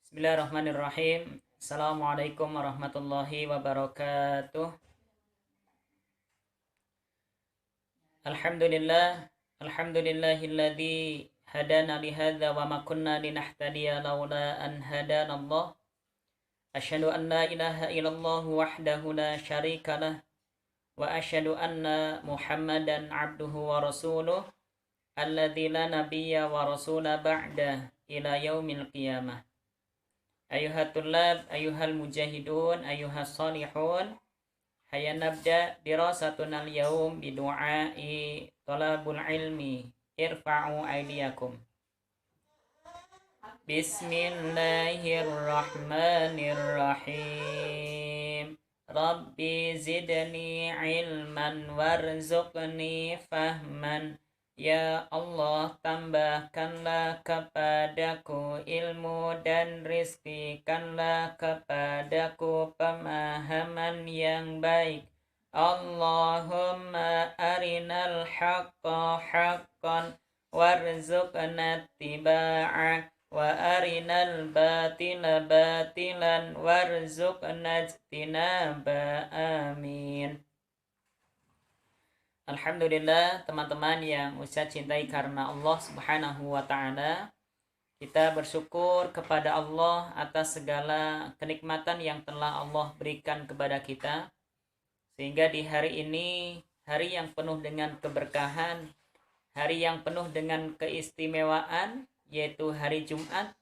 Bismillahirrahmanirrahim. Assalamualaikum warahmatullahi wabarakatuh. Alhamdulillah. Alhamdulillahilladzi hadana lihadza wa ma kunna linahtadiya laula an hadanallah. Asyhadu an la ilaha illallah wahdahu la syarikalah wa asyhadu anna Muhammadan abduhu wa rasuluh alladzi la nabiyya wa rasula ba'da ila yaumil qiyamah. Ayuhat tullab, ayuhal mujahidun, ayuhas salihun. Hayya nabda dirasatuna al-yawm bidu'ai talabul ilmi. Irfa'u aydiyakum. Bismillahirrahmanirrahim. Rabbi zidni ilman warzuqni fahman. Ya Allah, tambahkanlah kepadaku ilmu dan rizkikanlah kepadaku pemahaman yang baik. Allahumma arinal haqqa haqqan warzuqna ittiba'ah wa arinal batila batilan warzuqna ijtinaba. Amin. Alhamdulillah, teman-teman yang Ustadz cintai karena Allah Subhanahu wa Ta'ala, kita bersyukur kepada Allah atas segala kenikmatan yang telah Allah berikan kepada kita, sehingga di hari ini, hari yang penuh dengan keberkahan, hari yang penuh dengan keistimewaan, yaitu hari Jumat.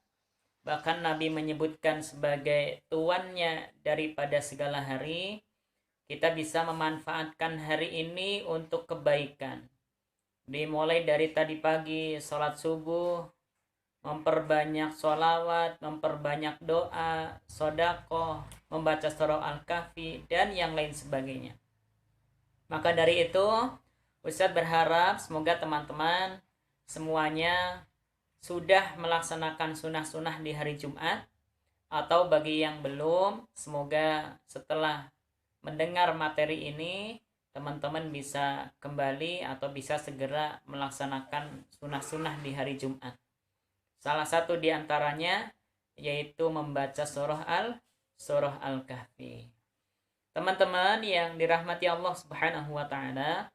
Bahkan Nabi menyebutkan sebagai tuannya daripada segala hari. Kita bisa memanfaatkan hari ini untuk kebaikan. Dimulai dari tadi pagi, sholat subuh, memperbanyak sholawat, memperbanyak doa, sodaqoh, membaca surah Al-Kahfi, dan yang lain sebagainya. Maka dari itu, Ustadz berharap semoga teman-teman semuanya sudah melaksanakan sunnah-sunnah di hari Jumat, atau bagi yang belum, semoga setelah mendengar materi ini, teman-teman bisa kembali atau bisa segera melaksanakan sunnah-sunnah di hari Jumat. Salah satu di antaranya yaitu membaca surah Al-Kahfi. Teman-teman yang dirahmati Allah Subhanahu wa Ta'ala,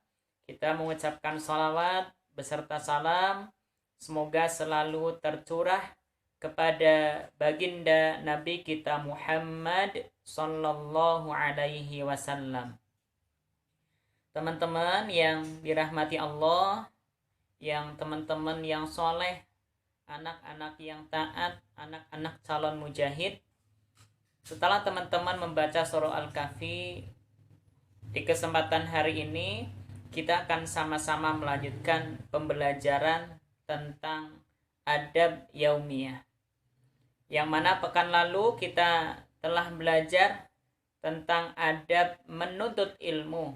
kita mengucapkan salawat beserta salam semoga selalu tercurah kepada baginda Nabi kita Muhammad sallallahu alaihi wasallam. Teman-teman yang dirahmati Allah, yang teman-teman yang soleh, anak-anak yang taat, anak-anak calon mujahid, setelah teman-teman membaca surah Al-Kahfi, di kesempatan hari ini kita akan sama-sama melanjutkan pembelajaran tentang adab yaumiyah, yang mana pekan lalu kita telah belajar tentang adab menuntut ilmu.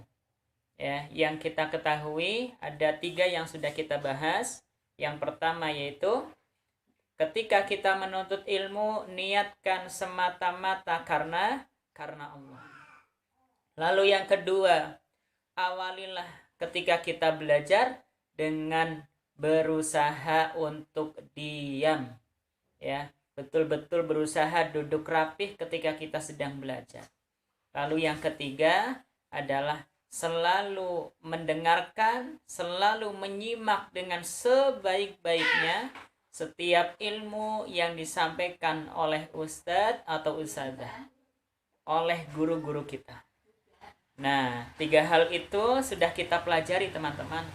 Ya, yang kita ketahui ada 3 yang sudah kita bahas. Yang pertama yaitu ketika kita menuntut ilmu, niatkan semata-mata karena Allah. Lalu yang kedua, awalilah ketika kita belajar dengan berusaha untuk diam, ya, betul-betul berusaha duduk rapih ketika kita sedang belajar. Lalu yang ketiga adalah selalu mendengarkan, selalu menyimak dengan sebaik-baiknya setiap ilmu yang disampaikan oleh ustadz atau ustadzah, oleh guru-guru kita. Nah, 3 hal itu sudah kita pelajari teman-teman.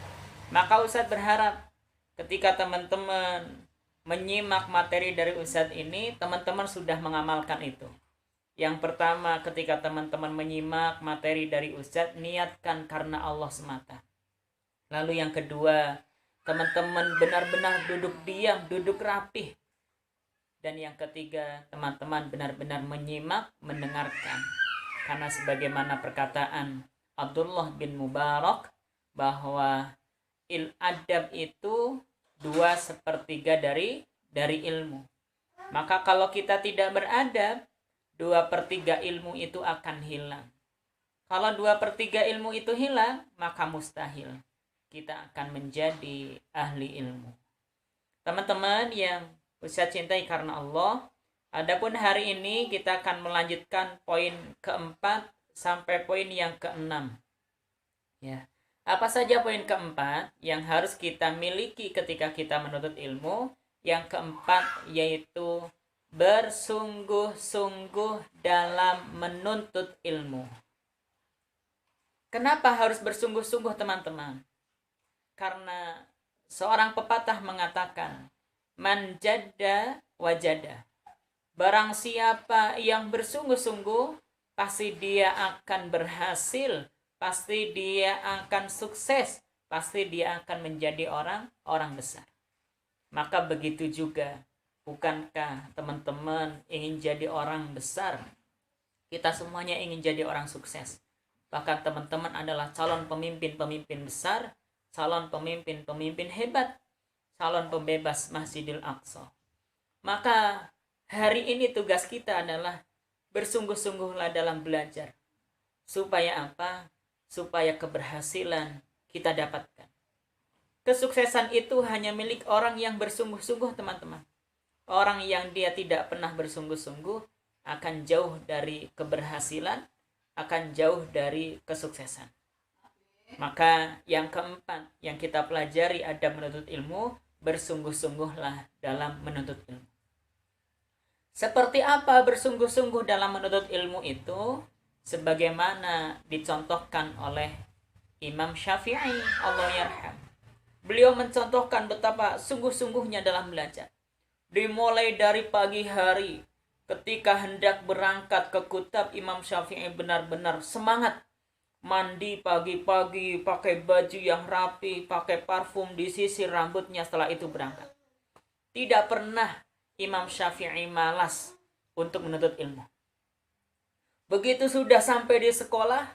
Maka ustadz berharap ketika teman-teman menyimak materi dari ustadz ini, teman-teman sudah mengamalkan itu. Yang pertama, ketika teman-teman menyimak materi dari ustadz, niatkan karena Allah semata. Lalu yang kedua, teman-teman benar-benar duduk diam, duduk rapih. Dan yang ketiga, teman-teman benar-benar menyimak, mendengarkan. Karena sebagaimana perkataan Abdullah bin Mubarak, bahwa adab itu 2/3 dari ilmu. Maka kalau kita tidak beradab, 2/3 ilmu itu akan hilang. Kalau 2/3 ilmu itu hilang, maka mustahil kita akan menjadi ahli ilmu. Teman-teman yang Ustaz cintai karena Allah, Adapun hari ini kita akan melanjutkan poin keempat sampai poin yang keenam. Ya. Apa saja poin keempat yang harus kita miliki ketika kita menuntut ilmu? Yang keempat yaitu bersungguh-sungguh dalam menuntut ilmu. Kenapa harus bersungguh-sungguh, teman-teman? Karena seorang pepatah mengatakan, man jadda wajada. Barang siapa yang bersungguh-sungguh, pasti dia akan berhasil, pasti dia akan sukses, pasti dia akan menjadi orang besar. Maka begitu juga, bukankah teman-teman ingin jadi orang besar? Kita semuanya ingin jadi orang sukses. Bahkan teman-teman adalah calon pemimpin-pemimpin besar, calon pemimpin-pemimpin hebat, calon pembebas Masjidil Aqsa. Maka hari ini tugas kita adalah bersungguh-sungguhlah dalam belajar. Supaya apa? Supaya keberhasilan kita dapatkan. Kesuksesan itu hanya milik orang yang bersungguh-sungguh, teman-teman. Orang yang dia tidak pernah bersungguh-sungguh akan jauh dari keberhasilan, akan jauh dari kesuksesan. Maka yang keempat yang kita pelajari adab menuntut ilmu, bersungguh-sungguhlah dalam menuntut ilmu. Seperti apa bersungguh-sungguh dalam menuntut ilmu itu? Sebagaimana dicontohkan oleh Imam Syafi'i, Allah yarham. Beliau mencontohkan betapa sungguh-sungguhnya dalam belajar. Dimulai dari pagi hari, ketika hendak berangkat ke kutab, Imam Syafi'i benar-benar semangat. Mandi pagi-pagi, pakai baju yang rapi, pakai parfum, disisir rambutnya, setelah itu berangkat. Tidak pernah Imam Syafi'i malas untuk menuntut ilmu. Begitu sudah sampai di sekolah,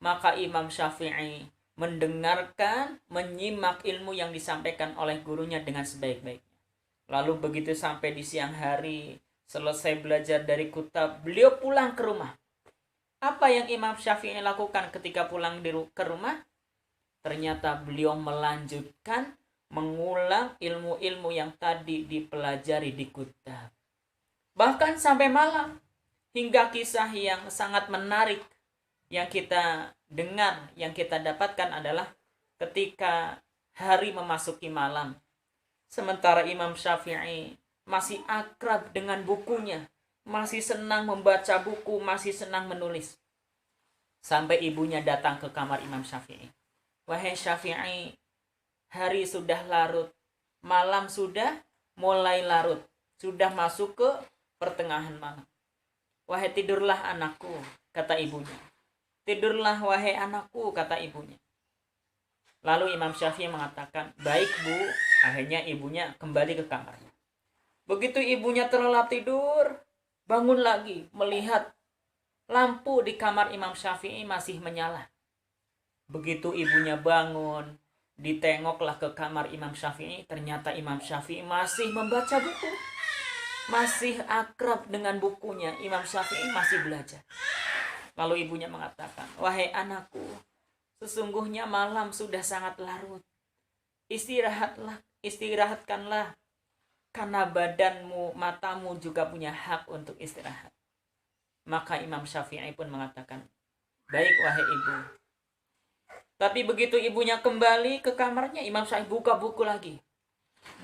maka Imam Syafi'i mendengarkan, menyimak ilmu yang disampaikan oleh gurunya dengan sebaik-baiknya. Lalu begitu sampai di siang hari, selesai belajar dari kutab, beliau pulang ke rumah. Apa yang Imam Syafi'i lakukan ketika pulang ke rumah? Ternyata beliau melanjutkan mengulang ilmu-ilmu yang tadi dipelajari di kutab. Bahkan sampai malam. Hingga kisah yang sangat menarik yang kita dengar, yang kita dapatkan adalah ketika hari memasuki malam. Sementara Imam Syafi'i masih akrab dengan bukunya, masih senang membaca buku, masih senang menulis. Sampai ibunya datang ke kamar Imam Syafi'i. Wahai Syafi'i, hari sudah larut, malam sudah mulai larut, sudah masuk ke pertengahan malam. Wahai tidurlah anakku, kata ibunya. Tidurlah wahai anakku, kata ibunya. Lalu Imam Syafi'i mengatakan, baik bu. Akhirnya ibunya kembali ke kamarnya. Begitu ibunya terlelap tidur, bangun lagi melihat lampu di kamar Imam Syafi'i masih menyala. Begitu ibunya bangun, ditengoklah ke kamar Imam Syafi'i, ternyata Imam Syafi'i masih membaca buku. Masih akrab dengan bukunya, Imam Syafi'i masih belajar. Lalu ibunya mengatakan, wahai anakku, sesungguhnya malam sudah sangat larut. Istirahatkanlah, karena badanmu, matamu juga punya hak untuk istirahat. Maka Imam Syafi'i pun mengatakan, baik wahai ibu. Tapi begitu ibunya kembali ke kamarnya, Imam Syafi'i buka buku lagi.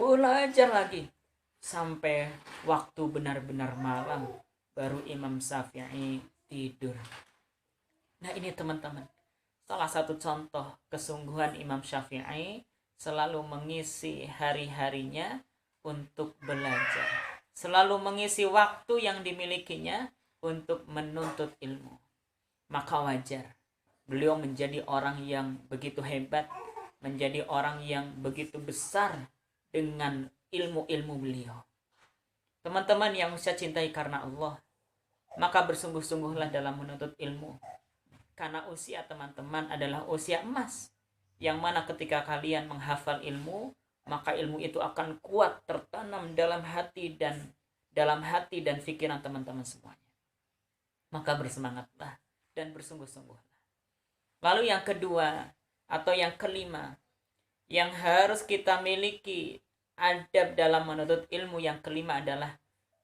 Belajar lagi. Sampai waktu benar-benar malam, baru Imam Syafi'i tidur. Nah ini teman-teman, salah satu contoh kesungguhan Imam Syafi'i selalu mengisi hari-harinya untuk belajar. Selalu mengisi waktu yang dimilikinya untuk menuntut ilmu. Maka wajar beliau menjadi orang yang begitu hebat, menjadi orang yang begitu besar dengan ilmu-ilmu beliau. Teman-teman yang saya cintai karena Allah, maka bersungguh-sungguhlah dalam menuntut ilmu. Karena usia teman-teman adalah usia emas, yang mana ketika kalian menghafal ilmu, maka ilmu itu akan kuat tertanam dalam hati dan pikiran teman-teman semuanya. Maka bersemangatlah dan bersungguh-sungguhlah. Lalu yang kedua atau yang kelima yang harus kita miliki adab dalam menuntut ilmu, yang kelima adalah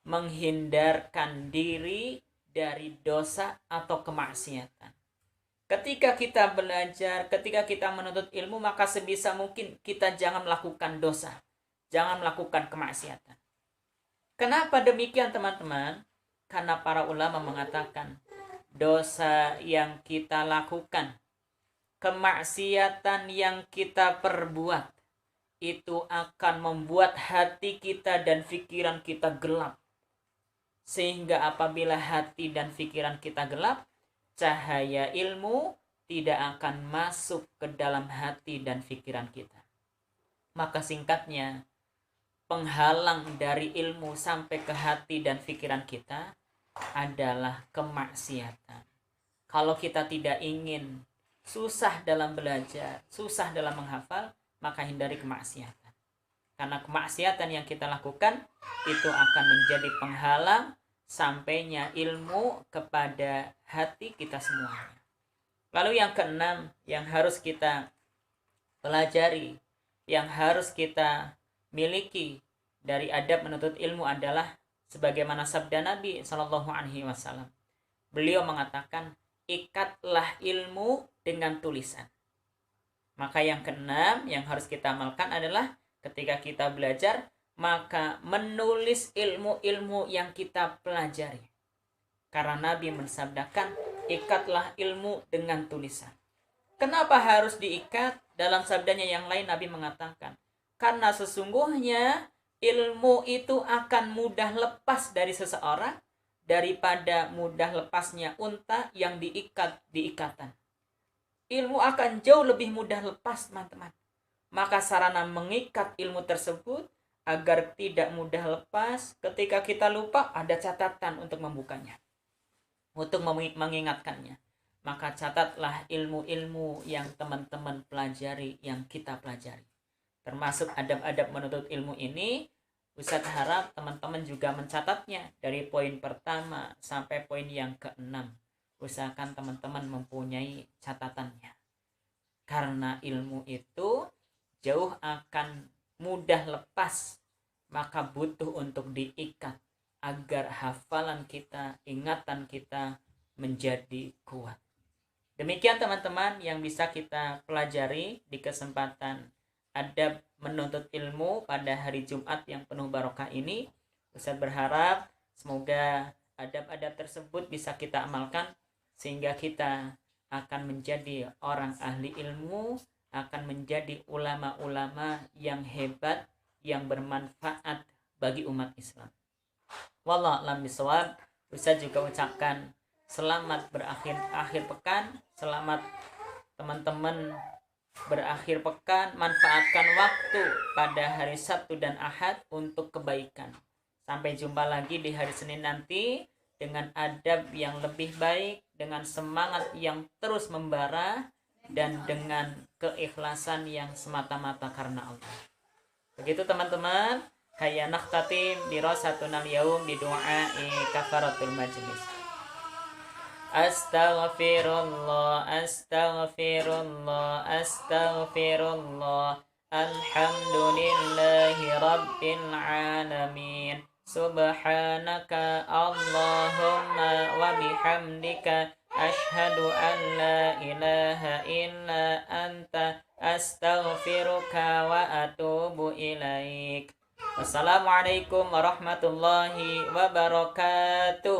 menghindarkan diri dari dosa atau kemaksiatan. Ketika kita belajar, ketika kita menuntut ilmu, maka sebisa mungkin kita jangan melakukan dosa, jangan melakukan kemaksiatan. Kenapa demikian teman-teman? Karena para ulama mengatakan dosa yang kita lakukan, kemaksiatan yang kita perbuat, itu akan membuat hati kita dan pikiran kita gelap. Sehingga apabila hati dan pikiran kita gelap, cahaya ilmu tidak akan masuk ke dalam hati dan pikiran kita. Maka singkatnya, penghalang dari ilmu sampai ke hati dan pikiran kita adalah kemaksiatan. Kalau kita tidak ingin susah dalam belajar, susah dalam menghafal, maka hindari kemaksiatan. Karena kemaksiatan yang kita lakukan itu akan menjadi penghalang sampainya ilmu kepada hati kita semuanya. Lalu yang keenam yang harus kita pelajari, yang harus kita miliki dari adab menuntut ilmu adalah sebagaimana sabda Nabi Shallallahu Alaihi Wasallam. Beliau mengatakan, ikatlah ilmu dengan tulisan. Maka yang keenam yang harus kita amalkan adalah ketika kita belajar, maka menulis ilmu-ilmu yang kita pelajari. Karena Nabi mensabdakan, ikatlah ilmu dengan tulisan. Kenapa harus diikat? Dalam sabdanya yang lain Nabi mengatakan, karena sesungguhnya ilmu itu akan mudah lepas dari seseorang daripada mudah lepasnya unta yang diikat di ikatan. Ilmu akan jauh lebih mudah lepas, teman-teman. Maka sarana mengikat ilmu tersebut agar tidak mudah lepas, ketika kita lupa ada catatan untuk membukanya, untuk mengingatkannya. Maka catatlah ilmu-ilmu yang teman-teman pelajari, yang kita pelajari. Termasuk adab-adab menuntut ilmu ini, Ustadz harap teman-teman juga mencatatnya dari poin pertama sampai poin yang keenam. Usahakan teman-teman mempunyai catatannya. Karena ilmu itu jauh akan mudah lepas, maka butuh untuk diikat agar hafalan kita, ingatan kita menjadi kuat. Demikian teman-teman yang bisa kita pelajari di kesempatan adab menuntut ilmu pada hari Jumat yang penuh barokah ini. Ustaz berharap semoga adab-adab tersebut bisa kita amalkan sehingga kita akan menjadi orang ahli ilmu, akan menjadi ulama-ulama yang hebat, yang bermanfaat bagi umat Islam. Wallahu a'lam bishawab. Ustaz juga ucapkan selamat akhir pekan, selamat teman-teman berakhir pekan, manfaatkan waktu pada hari Sabtu dan Ahad untuk kebaikan. Sampai jumpa lagi di hari Senin nanti dengan adab yang lebih baik, dengan semangat yang terus membara, dan dengan keikhlasan yang semata-mata karena Allah. Begitu teman-teman, hayya nakhtatim dirasatunal yaum bi du'ai kafaratul majlis. Astaghfirullah, astaghfirullah, astaghfirullah. Alhamdulillahi rabbil alamin. Subhanaka Allahumma wa bihamdika ashhadu an la ilaha illa anta astaghfiruka wa atubu ilaik. Wassalamualaikum warahmatullahi wabarakatuh.